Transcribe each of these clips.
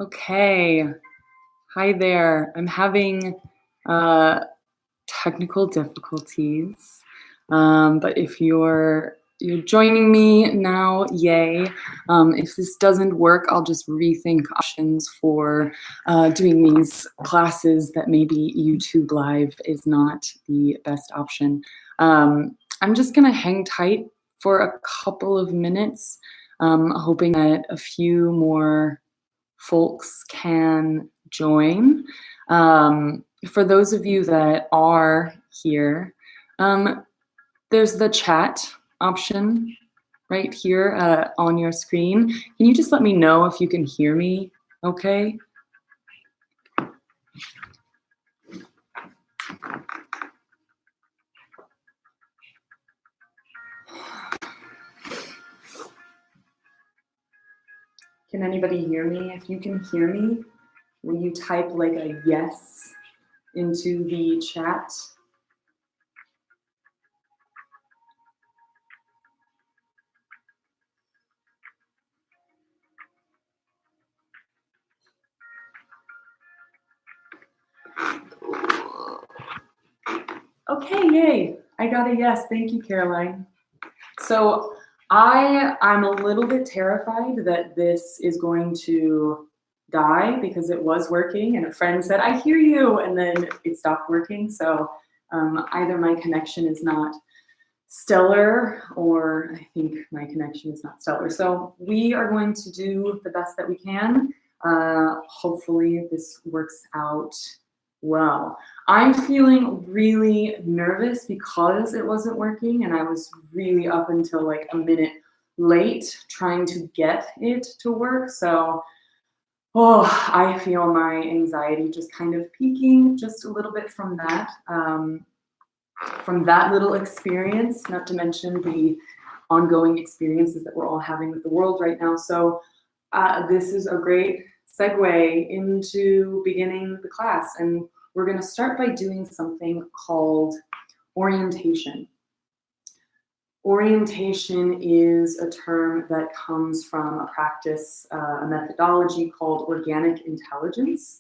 Okay. Hi there. I'm having uh, technical difficulties, but if you're joining me now, yay. If this doesn't work, I'll just rethink options for doing these classes that maybe YouTube Live is not the best option. I'm just gonna hang tight for a couple of minutes, hoping that a few more folks can join. For those of you that are here, there's the chat option right here on your screen. Can you just let me know if you can hear me okay? Can anybody hear me? If you can hear me, will you type like a yes into the chat? Okay, yay. I got a yes. Thank you, Caroline. So I'm a little bit terrified that this is going to die because it was working and a friend said, I hear you, and then it stopped working. So either my connection is not stellar or I think my connection is not stellar. So we are going to do the best that we can. Hopefully this works out well. I'm feeling really nervous because it wasn't working and I was really up until like a minute late trying to get it to work. So, I feel my anxiety just kind of peaking just a little bit from that little experience, not to mention the ongoing experiences that we're all having with the world right now. So this is a great segue into beginning the class. And we're going to start by doing something called orientation. Orientation is a term that comes from a practice, a methodology called organic intelligence,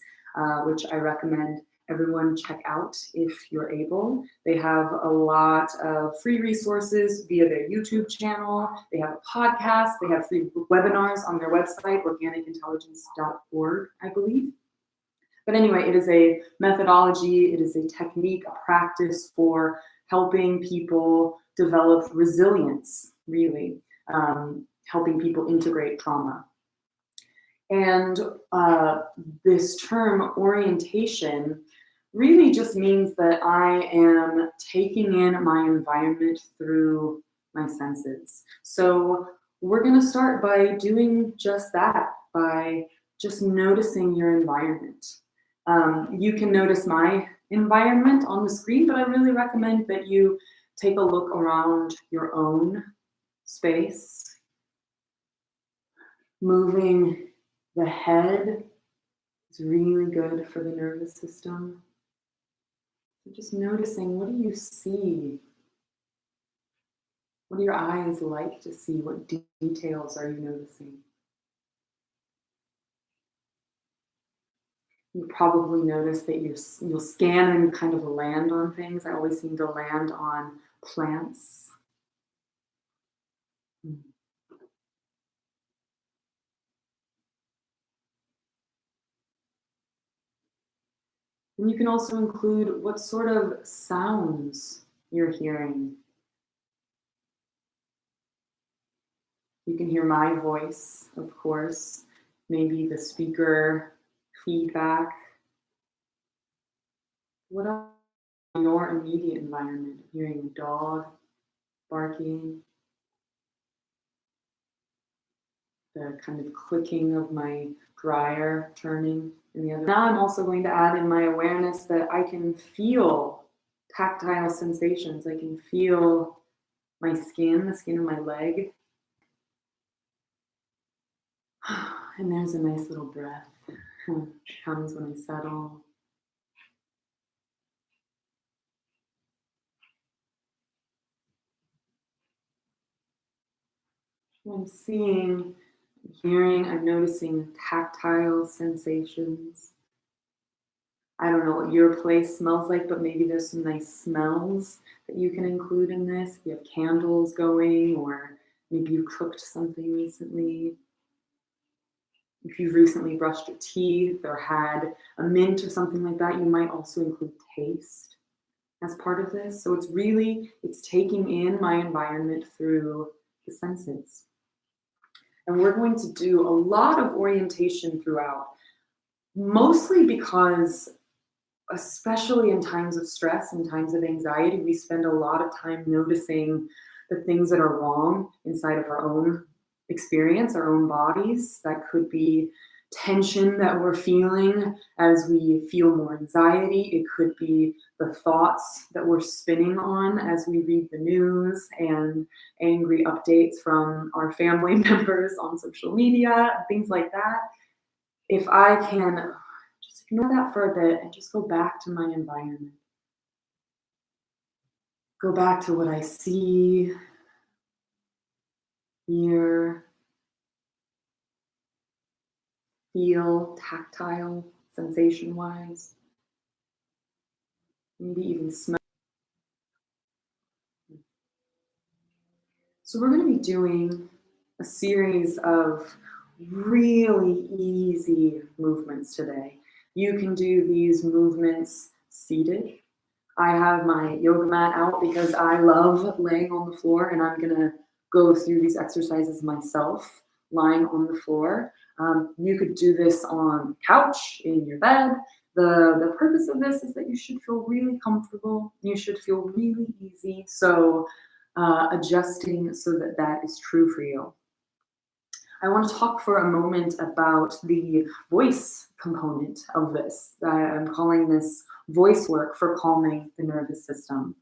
which I recommend everyone check out if you're able. They have a lot of free resources via their YouTube channel. They have a podcast. They have free webinars on their website, organicintelligence.org, I believe. But anyway, it is a methodology, it is a technique, a practice for helping people develop resilience, really, helping people integrate trauma. And this term orientation really just means that I am taking in my environment through my senses. So we're going to start by doing just that, by just noticing your environment. You can notice my environment on the screen, but I really recommend that you take a look around your own space. Moving the head is really good for the nervous system. So just noticing, what do you see? What do your eyes like to see? What details are you noticing? You probably notice that you'll scan and kind of land on things. I always seem to land on plants. And you can also include what sort of sounds you're hearing. You can hear my voice, of course, maybe the speaker feedback. What else in your immediate environment? Hearing a dog barking, the kind of clicking of my dryer turning in the other. Now I'm also going to add in my awareness that I can feel tactile sensations. I can feel my skin, the skin of my leg. And there's a nice little breath that comes when I settle. I'm seeing Hearing, I'm noticing tactile sensations. I don't know what your place smells like, but maybe there's some nice smells that you can include in this. If you have candles going, or maybe you cooked something recently. If you've recently brushed your teeth or had a mint or something like that, you might also include taste as part of this. So it's taking in my environment through the senses. And we're going to do a lot of orientation throughout, mostly because, especially in times of stress and times of anxiety, we spend a lot of time noticing the things that are wrong inside of our own experience, our own bodies. That could be tension that we're feeling as we feel more anxiety. It could be the thoughts that we're spinning on as we read the news and angry updates from our family members on social media, things like that. If I can just ignore that for a bit and just go back to my environment, go back to what I see, hear, feel, tactile, sensation-wise, maybe even smell. So we're going to be doing a series of really easy movements today. You can do these movements seated. I have my yoga mat out because I love laying on the floor, and I'm going to go through these exercises myself, lying on the floor. You could do this on the couch, in your bed. The purpose of this is that you should feel really comfortable. You should feel really easy. So adjusting so that that is true for you. I want to talk for a moment about the voice component of this. I'm calling this voice work for calming the nervous system.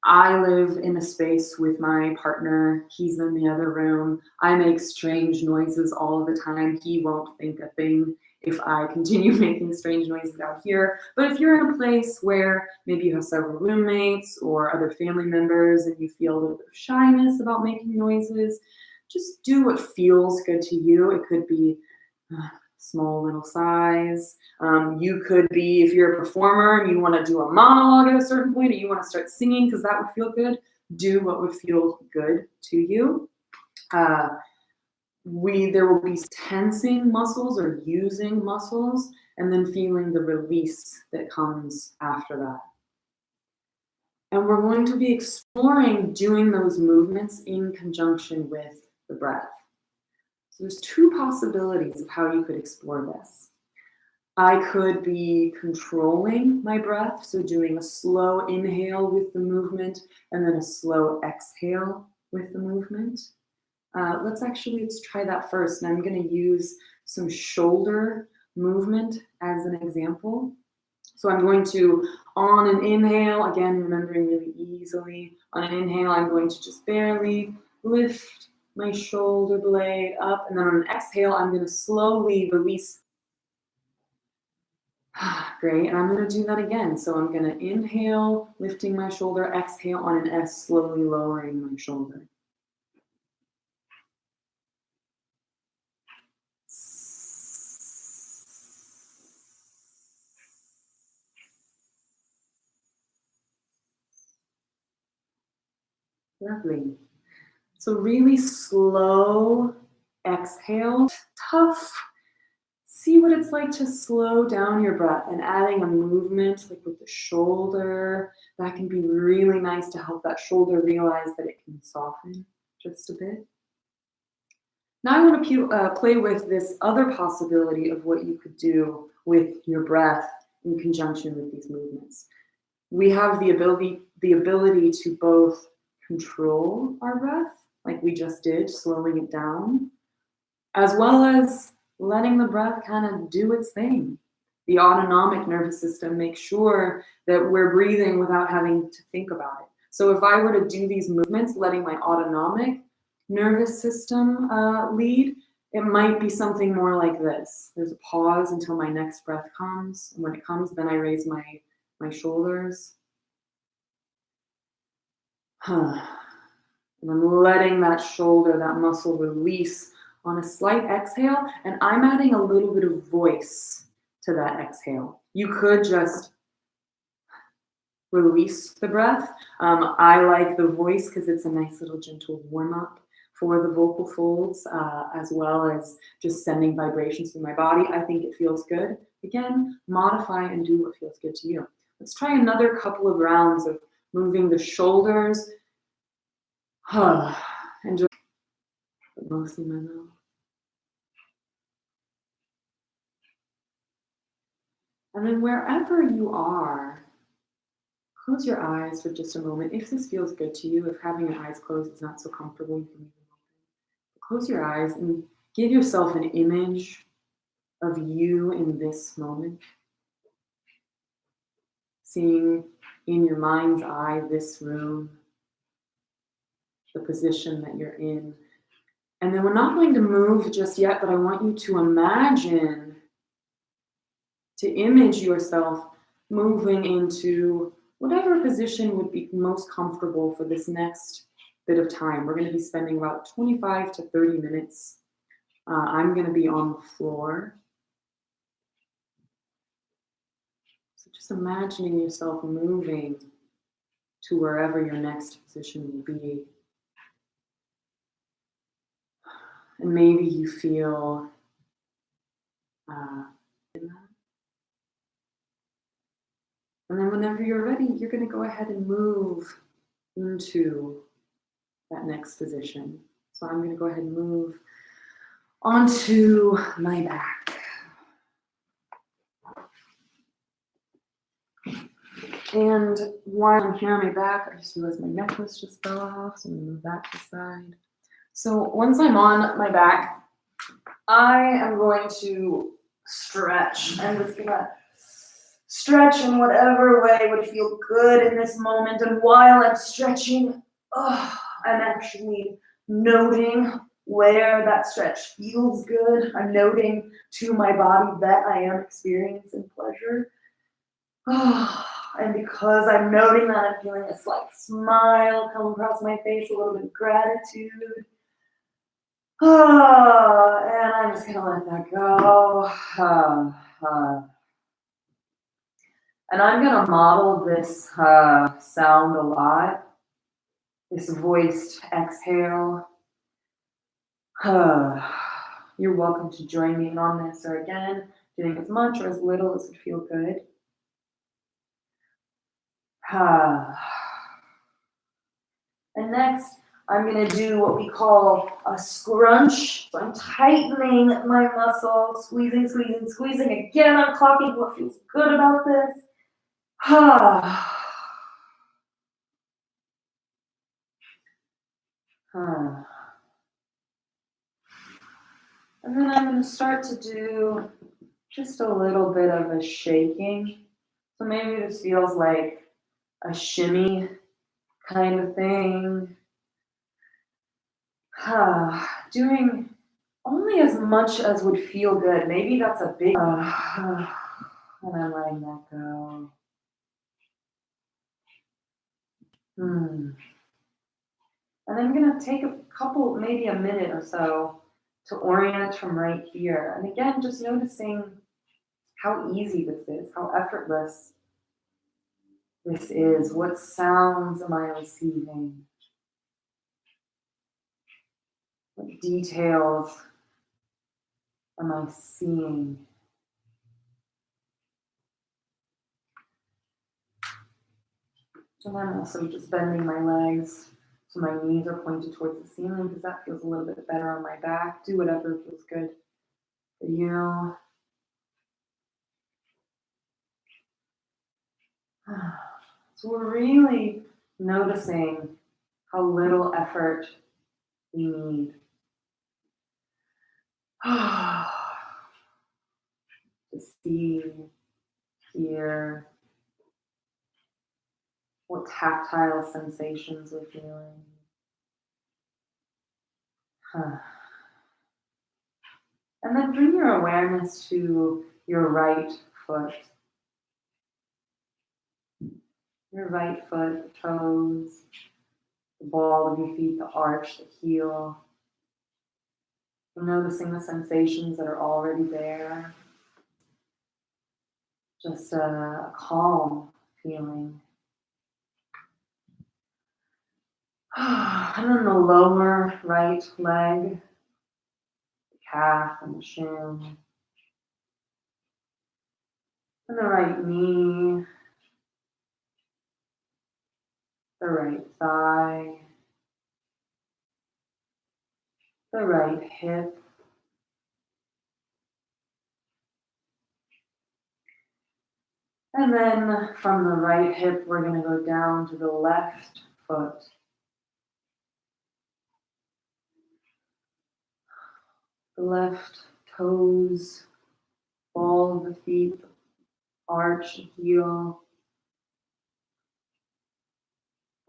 I live in a space with my partner. He's in the other room. I make strange noises all the time. He won't think a thing if I continue making strange noises out here. But if you're in a place where maybe you have several roommates or other family members and you feel a little bit of shyness about making noises, just do what feels good to you. It could be small little sighs. You could be, if you're a performer and you want to do a monologue at a certain point, or you want to start singing because that would feel good, do what would feel good to you. There will be tensing muscles or using muscles, and then feeling the release that comes after that. And we're going to be exploring doing those movements in conjunction with the breath. So there's two possibilities of how you could explore this. I could be controlling my breath, so doing a slow inhale with the movement and then a slow exhale with the movement. Let's try that first. And I'm going to use some shoulder movement as an example. So I'm going to, on an inhale, again, remembering really easily, on an inhale, I'm going to just barely lift my shoulder blade up. And then on an exhale, I'm going to slowly release. Great. And I'm going to do that again. So I'm going to inhale, lifting my shoulder, exhale on an S, slowly lowering my shoulder. Lovely. So really slow exhale. Tough. See what it's like to slow down your breath and adding a movement like with the shoulder. That can be really nice to help that shoulder realize that it can soften just a bit. Now I want to play with this other possibility of what you could do with your breath in conjunction with these movements. We have the ability to both control our breath, like we just did, slowing it down, as well as letting the breath kind of do its thing. The autonomic nervous system makes sure that we're breathing without having to think about it. So if I were to do these movements, letting my autonomic nervous system lead, it might be something more like this. There's a pause until my next breath comes. And when it comes, then I raise my shoulders. And I'm letting that shoulder, that muscle release on a slight exhale. And I'm adding a little bit of voice to that exhale. You could just release the breath. I like the voice because it's a nice little gentle warm up for the vocal folds, as well as just sending vibrations through my body. I think it feels good. Again, modify and do what feels good to you. Let's try another couple of rounds of moving the shoulders and just mostly my mouth. And then wherever you are, close your eyes for just a moment. If this feels good to you, if having your eyes closed is not so comfortable, you can leave them open. Close your eyes and give yourself an image of you in this moment. Seeing in your mind's eye this room, the position that you're in. And then we're not going to move just yet, but I want you to imagine, to image yourself moving into whatever position would be most comfortable for this next bit of time. We're going to be spending about 25 to 30 minutes. I'm going to be on the floor. So just imagining yourself moving to wherever your next position will be. And maybe you feel in that. And then whenever you're ready, you're going to go ahead and move into that next position. So I'm going to go ahead and move onto my back. And while I'm here on my back, I just realized my necklace just fell off, so I'm going to move that to the side. So once I'm on my back, I am going to stretch. I'm just going to stretch in whatever way would feel good in this moment. And while I'm stretching, I'm actually noting where that stretch feels good. I'm noting to my body that I am experiencing pleasure. And because I'm noting that, I'm feeling a slight smile come across my face, a little bit of gratitude. And I'm just gonna let that go. And I'm gonna model this sound a lot. This voiced exhale. You're welcome to join me on this, or again, doing as much or as little as would feel good. And next, I'm going to do what we call a scrunch. So I'm tightening my muscle, squeezing, squeezing, squeezing. Again, I'm clocking what feels good about this. And then I'm going to start to do just a little bit of a shaking. So maybe this feels like a shimmy kind of thing. Doing only as much as would feel good. Maybe that's a big, and I'm letting that go. And I'm gonna take a couple, maybe a minute or so to orient from right here. And again, just noticing how easy this is, how effortless this is. What sounds am I receiving? What details am I seeing? And I'm also just bending my legs so my knees are pointed towards the ceiling because that feels a little bit better on my back. Do whatever feels good for you. So we're really noticing how little effort we need. To see, hear, what tactile sensations we're feeling. And then bring your awareness to your right foot. Your right foot, toes. the ball of your feet, the arch, the heel. You're noticing the sensations that are already there. Just a calm feeling. And then the lower right leg, the calf and the shin. And the right knee, the right thigh, the right hip. And then from the right hip, we're going to go down to the left foot. The left toes, ball of the feet, arch, heel.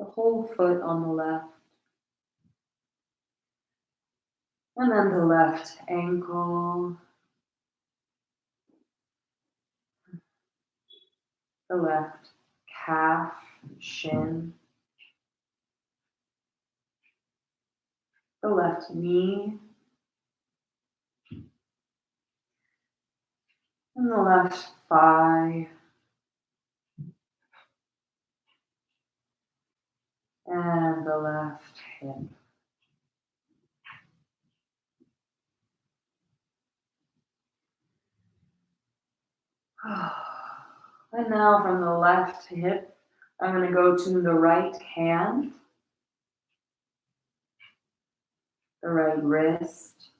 The whole foot on the left. And then the left ankle. The left calf, shin. The left knee. And the left thigh. And the left hip. And now from the left hip, I'm going to go to the right hand, the right wrist,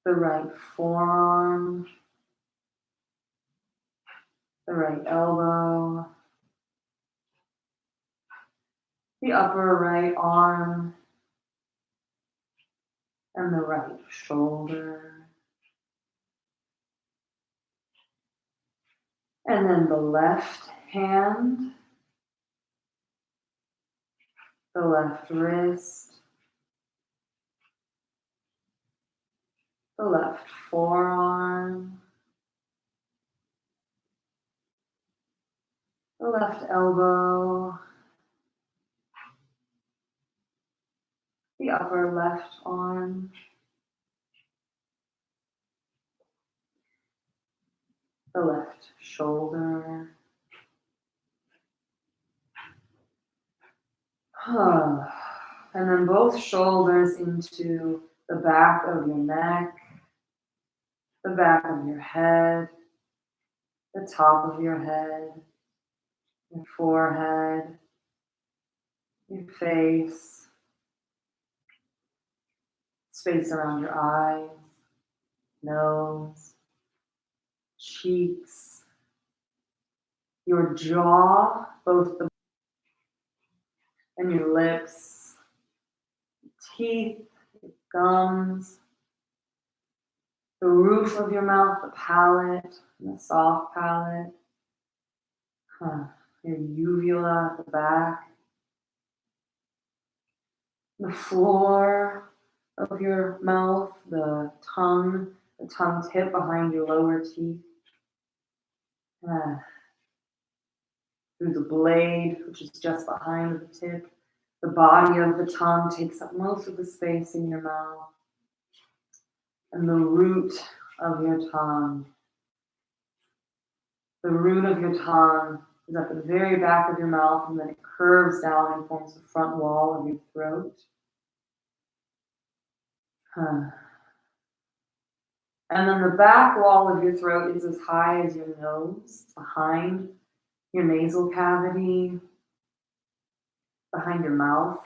the right forearm, the right elbow, the upper right arm, and the right shoulder. And then the left hand, the left wrist, the left forearm, the left elbow, the upper left arm, the left shoulder. And then both shoulders into the back of your neck, the back of your head, the top of your head, your forehead, your face, space around your eyes, nose, cheeks, your jaw, both the and your lips, teeth, your gums, the roof of your mouth, the palate, and the soft palate, your uvula at the back, the floor of your mouth, the tongue tip behind your lower teeth, through the blade, which is just behind the tip. The body of the tongue takes up most of the space in your mouth. And the root of your tongue. The root of your tongue is at the very back of your mouth, and then it curves down and forms the front wall of your throat. And then the back wall of your throat is as high as your nose, behind your nasal cavity, behind your mouth,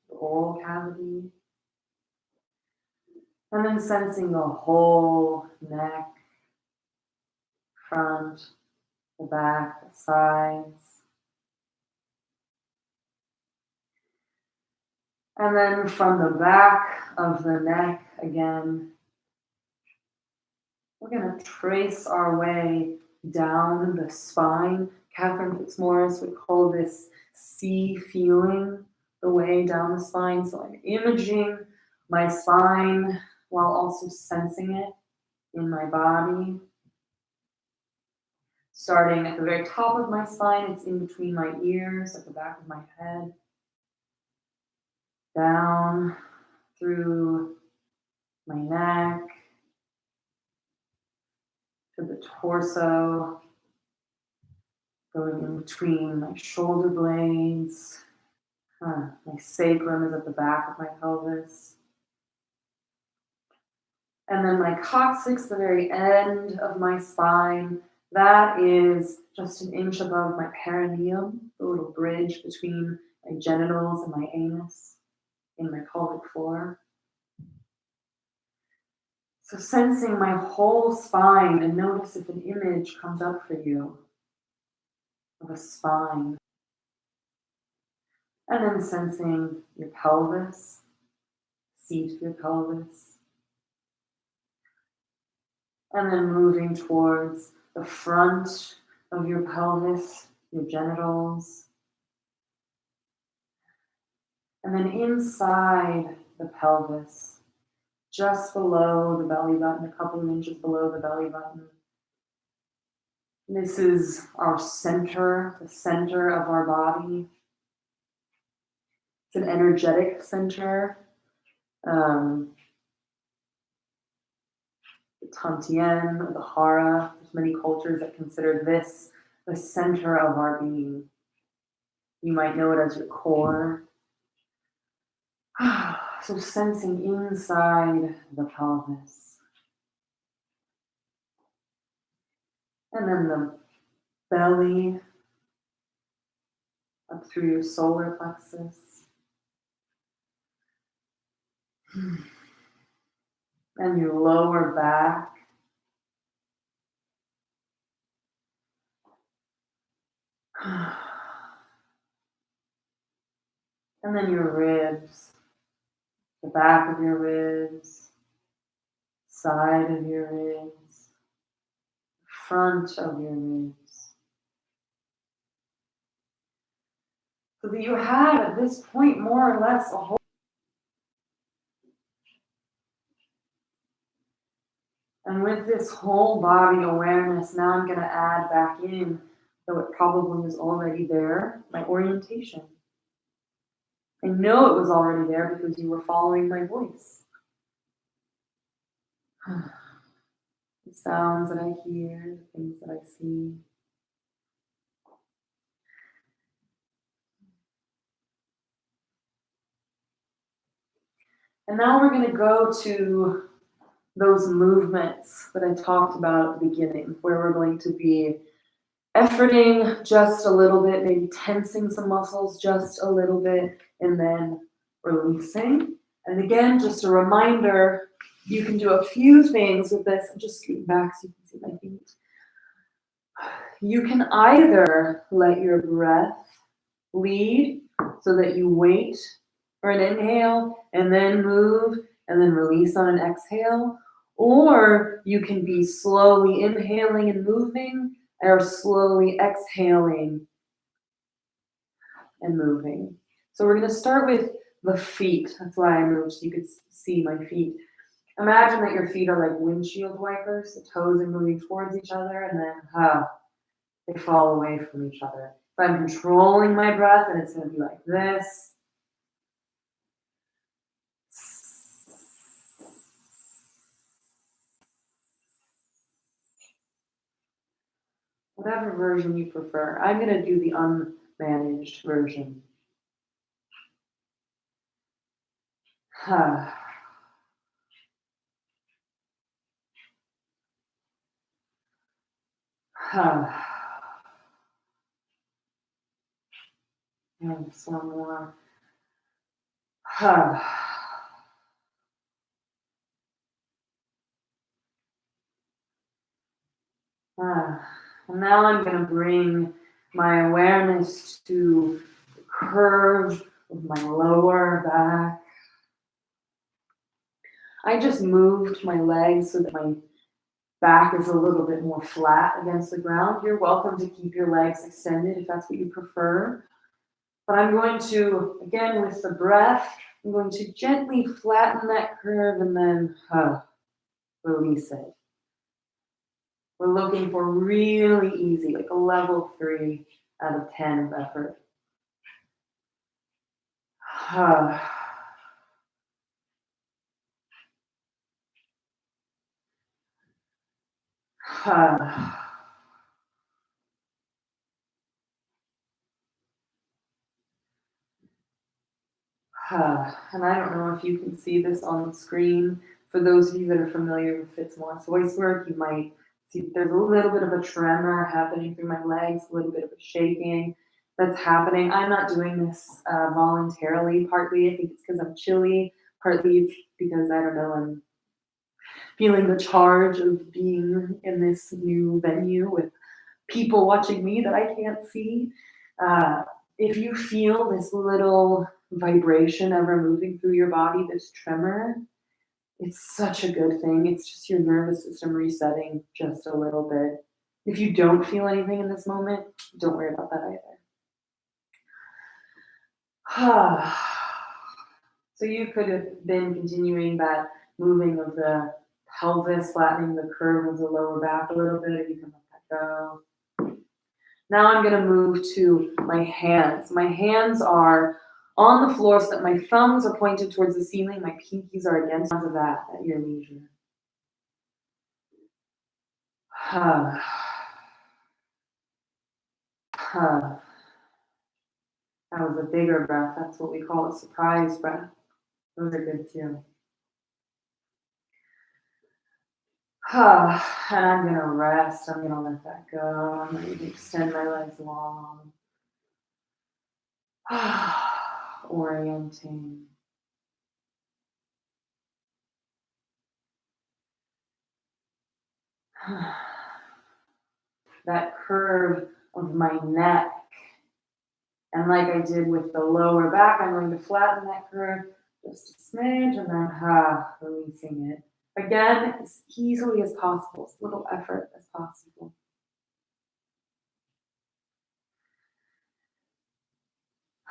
the oral cavity. And then sensing the whole neck, front, the back, the sides. And then from the back of the neck again, we're going to trace our way down the spine. Catherine Fitzmaurice would call this C feeling, the way down the spine. So I'm imaging my spine while also sensing it in my body. Starting at the very top of my spine, it's in between my ears, at the back of my head, down through my neck, to the torso, going in between my shoulder blades. My sacrum is at the back of my pelvis. And then my coccyx, the very end of my spine, that is just an inch above my perineum, the little bridge between my genitals and my anus in my pelvic floor. So sensing my whole spine, and notice if an image comes up for you of a spine. And then sensing your pelvis, seat of your pelvis. And then moving towards the front of your pelvis, your genitals. And then inside the pelvis, just below the belly button, a couple of inches below the belly button. This is our center, the center of our body. It's an energetic center. The Tantien, the Hara, there's many cultures that consider this the center of our being. You might know it as your core. So sensing inside the pelvis. And then the belly up through your solar plexus. And your lower back. And then your ribs, the back of your ribs, side of your ribs, front of your ribs. So that you have at this point more or less a whole. And with this whole body awareness, now I'm going to add back in, though it probably was already there, my orientation. I know it was already there because you were following my voice. The sounds that I hear, the things that I see. And now we're going to go to those movements that I talked about at the beginning, where we're going to be efforting just a little bit, maybe tensing some muscles just a little bit, and then releasing. And again, just a reminder, you can do a few things with this. I'm just scooting back so you can see my feet. You can either let your breath lead so that you wait for an inhale and then move and then release on an exhale, or you can be slowly inhaling and moving or slowly exhaling and moving. So we're going to start with the feet. That's why I moved so you could see my feet. Imagine that your feet are like windshield wipers. The toes are moving towards each other and then they fall away from each other. If I'm controlling my breath, then it's going to be like this. Whatever version you prefer. I'm going to do the unmanaged version. And just one more. And now I'm going to bring my awareness to the curve of my lower back. I just moved my legs so that my back is a little bit more flat against the ground. You're welcome to keep your legs extended if that's what you prefer. But I'm going to, again, with the breath, I'm going to gently flatten that curve and then release it. We're looking for really easy, like a level 3 out of 10 of effort. And I don't know if you can see this on the screen. For those of you that are familiar with Fitzmore's Voicework, you might see there's a little bit of a tremor happening through my legs, a little bit of a shaking that's happening. I'm not doing this voluntarily. Partly I think it's because I'm chilly. Partly it's because, I don't know, I'm feeling the charge of being in this new venue with people watching me that I can't see. If you feel this little vibration ever moving through your body, this tremor, it's such a good thing. It's just your nervous system resetting just a little bit. If you don't feel anything in this moment, don't worry about that either. So you could have been continuing that moving of the pelvis, flattening the curve of the lower back a little bit. You can let that go. Now I'm going to move to my hands. My hands are on the floor so that my thumbs are pointed towards the ceiling. My pinkies are against that at your leisure. That was a bigger breath. That's what we call a surprise breath. Those are good too. And I'm going to rest. I'm going to let that go. I'm going to extend my legs long. Orienting. That curve of my neck. And like I did with the lower back, I'm going to flatten that curve just a smidge and then releasing it. Again, as easily as possible, as little effort as possible.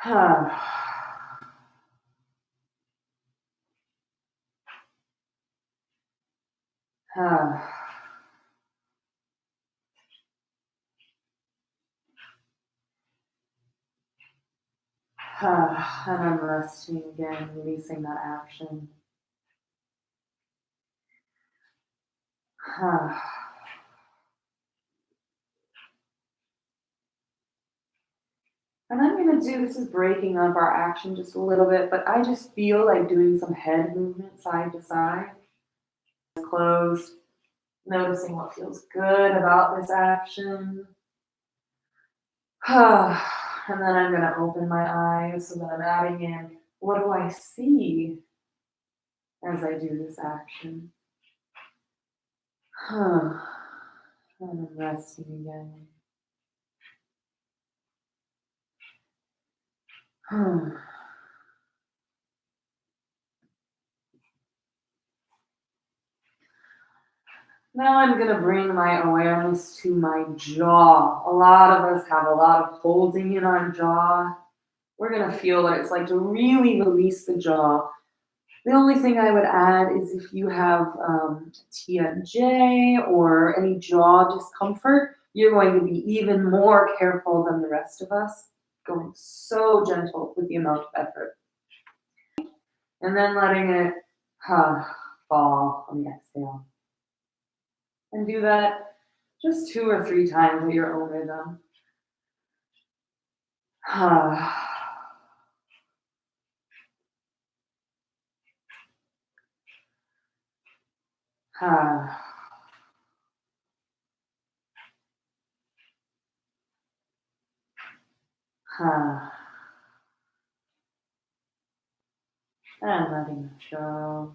And I'm resting again, releasing that action. And I'm going to do, this is breaking up our action just a little bit, but I just feel like doing some head movement side to side. Closed, noticing what feels good about this action. And then I'm going to open my eyes so that I'm adding in, what do I see as I do this action? And I'm resting again. Now I'm going to bring my awareness to my jaw. A lot of us have a lot of holding in our jaw. We're going to feel what it's like to really release the jaw. The only thing I would add is if you have TMJ or any jaw discomfort, you're going to be even more careful than the rest of us, going so gentle with the amount of effort. And then letting it fall on the exhale. And do that just 2 or 3 times at your own rhythm. And letting it go.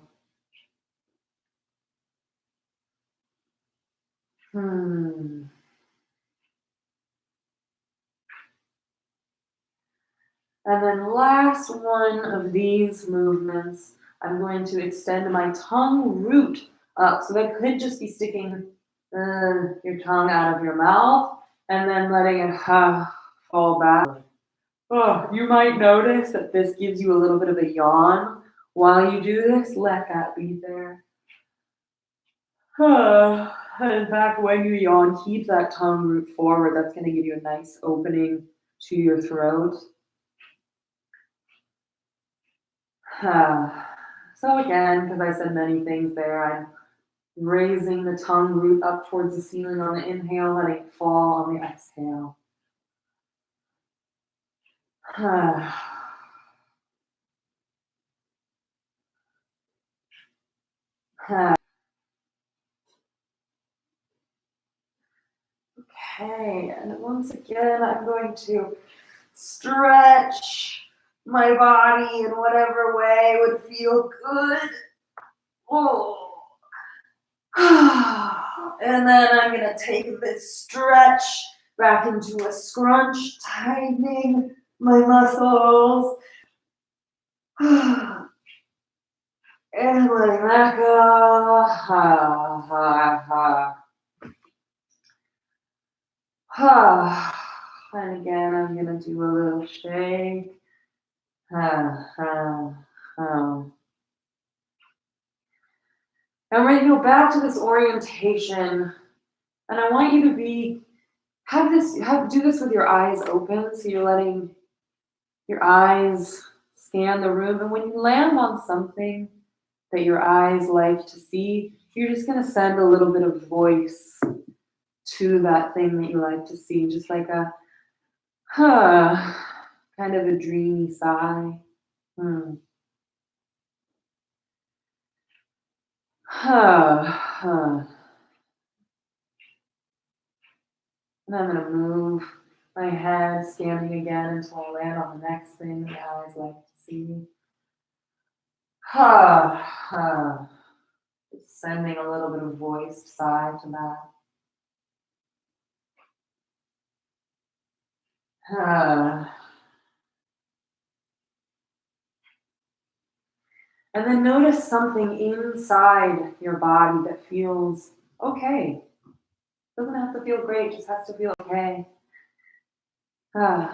And then last one of these movements, I'm going to extend my tongue root up. So that could just be sticking your tongue out of your mouth and then letting it fall back. You might notice that this gives you a little bit of a yawn. While you do this, let that be there. In fact, when you yawn, keep that tongue root forward. That's going to give you a nice opening to your throat. So again, because I said many things there, I'm raising the tongue root up towards the ceiling on the inhale, letting it fall on the exhale. Okay, and once again, I'm going to stretch my body in whatever way would feel good. Oh. And then I'm going to take this stretch back into a scrunch, tightening my muscles. And letting that go. And again, I'm going to do a little shake. And we're going to go back to this orientation, and I want you to do this with your eyes open, so you're letting your eyes scan the room, and when you land on something that your eyes like to see, you're just going to send a little bit of voice to that thing that you like to see, just like a kind of a dreamy sigh. And I'm going to move my head, scanning again until I land on the next thing the eyes like to see. Just sending a little bit of voiced sigh to that. And then notice something inside your body that feels okay. Doesn't have to feel great, just has to feel okay.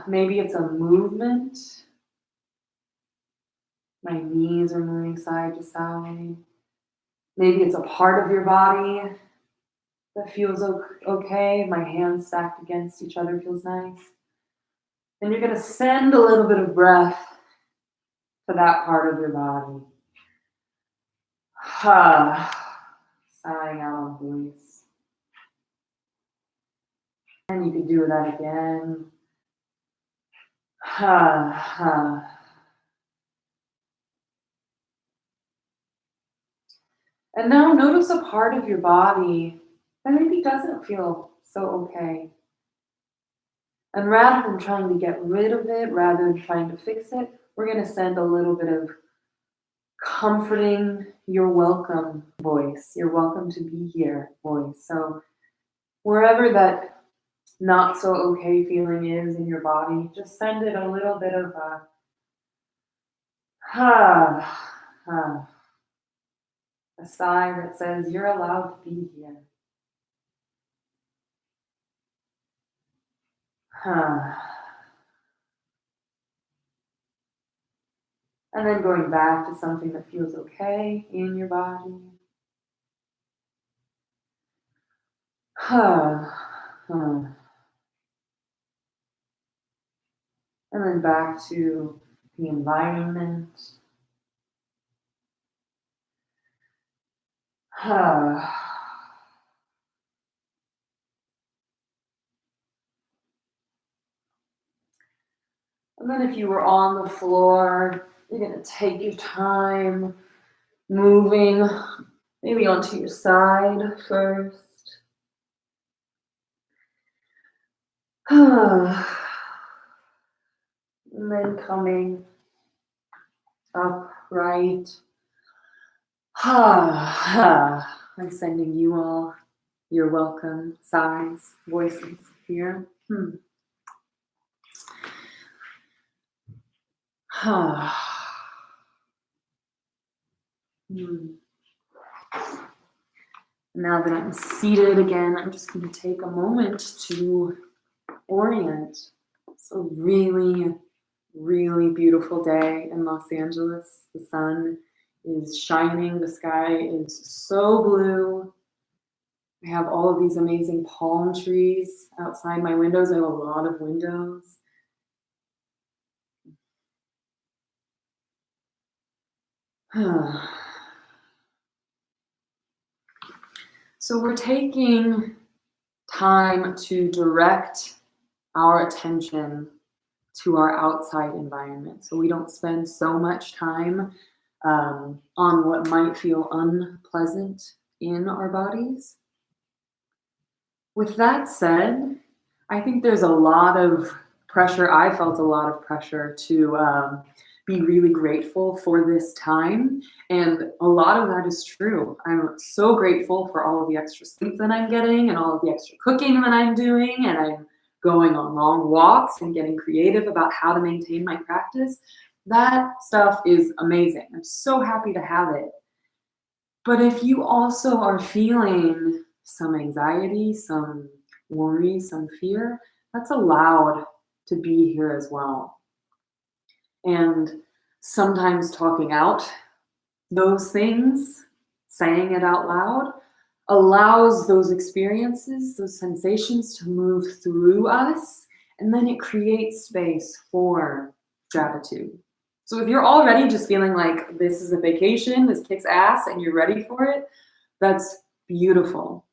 Maybe it's a movement. My knees are moving side to side. Maybe it's a part of your body that feels okay. My hands stacked against each other feels nice. And you're going to send a little bit of breath to that part of your body. Sighing out on voice. And you can do that again. And now notice a part of your body that maybe doesn't feel so okay. And rather than trying to get rid of it, rather than trying to fix it, we're going to send a little bit of comforting, you're welcome voice. You're welcome to be here voice. So wherever that not so okay feeling is in your body, just send it a little bit of a sigh that says you're allowed to be here. And then going back to something that feels okay in your body. And then back to the environment. And then if you were on the floor, you're going to take your time moving maybe onto your side first. And then coming upright. I'm sending you all your welcome sighs, voices here. Now that I'm seated again, I'm just going to take a moment to orient. It's a really, really beautiful day in Los Angeles. The sun is shining. The sky is so blue. I have all of these amazing palm trees outside my windows. I have a lot of windows. So we're taking time to direct our attention to our outside environment, so we don't spend so much time on what might feel unpleasant in our bodies. With that said, I think there's a lot of pressure. I felt a lot of pressure to be really grateful for this time. And a lot of that is true. I'm so grateful for all of the extra sleep that I'm getting and all of the extra cooking that I'm doing. And I'm going on long walks and getting creative about how to maintain my practice. That stuff is amazing. I'm so happy to have it. But if you also are feeling some anxiety, some worry, some fear, that's allowed to be here as well. And sometimes talking out those things, saying it out loud, allows those experiences, those sensations to move through us, and then it creates space for gratitude. So if you're already just feeling like this is a vacation, this kicks ass, and you're ready for it, that's beautiful.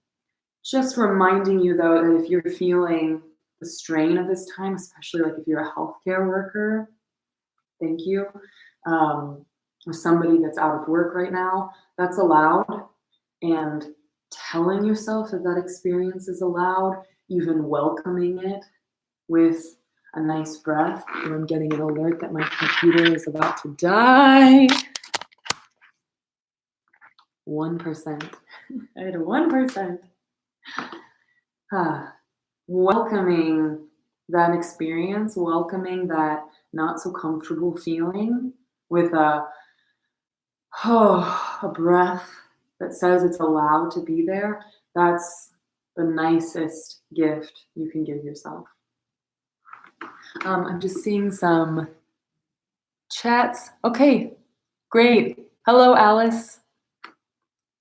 Just reminding you, though, that if you're feeling the strain of this time, especially like if you're a healthcare worker, thank you, or somebody that's out of work right now, that's allowed. And telling yourself that that experience is allowed, even welcoming it with a nice breath. And I'm getting an alert that my computer is about to die. 1%. I had a 1%. Welcoming that experience, welcoming that not so comfortable feeling with a breath that says it's allowed to be there. That's the nicest gift you can give yourself. I'm just seeing some chats. Okay, great. Hello, Alice.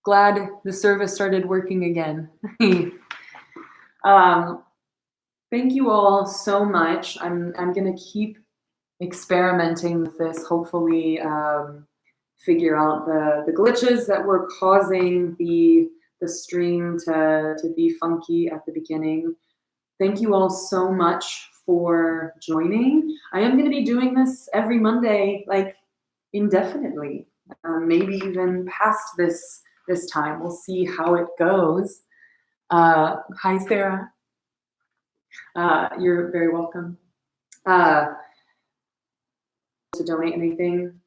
Glad the service started working again. Thank you all so much. I'm gonna keep experimenting with this, hopefully figure out the glitches that were causing the stream to be funky at the beginning. Thank you all so much for joining. I am going to be doing this every Monday, like indefinitely, maybe even past this time. We'll see how it goes. Hi, Sarah. You're very welcome. To donate anything,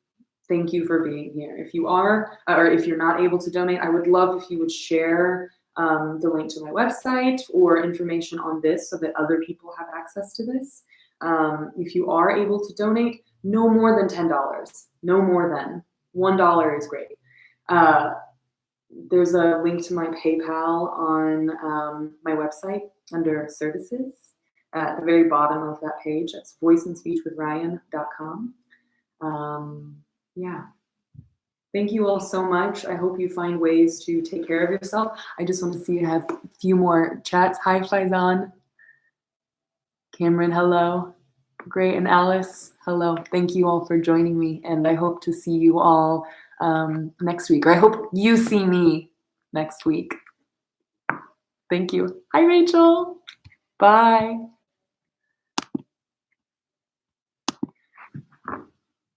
thank you for being here. If you are, or if you're not able to donate, I would love if you would share the link to my website or information on this so that other people have access to this. If you are able to donate, no more than $10. No more than. $1 is great. There's a link to my PayPal on my website under services at the very bottom of that page. That's voiceandspeechwithryan.com. Yeah. Thank you all so much. I hope you find ways to take care of yourself. I just want to see you have a few more chats. Hi, Faizan. Cameron, hello. Great. And Alice, hello. Thank you all for joining me. And I hope to see you all next week. Or I hope you see me next week. Thank you. Hi, Rachel. Bye.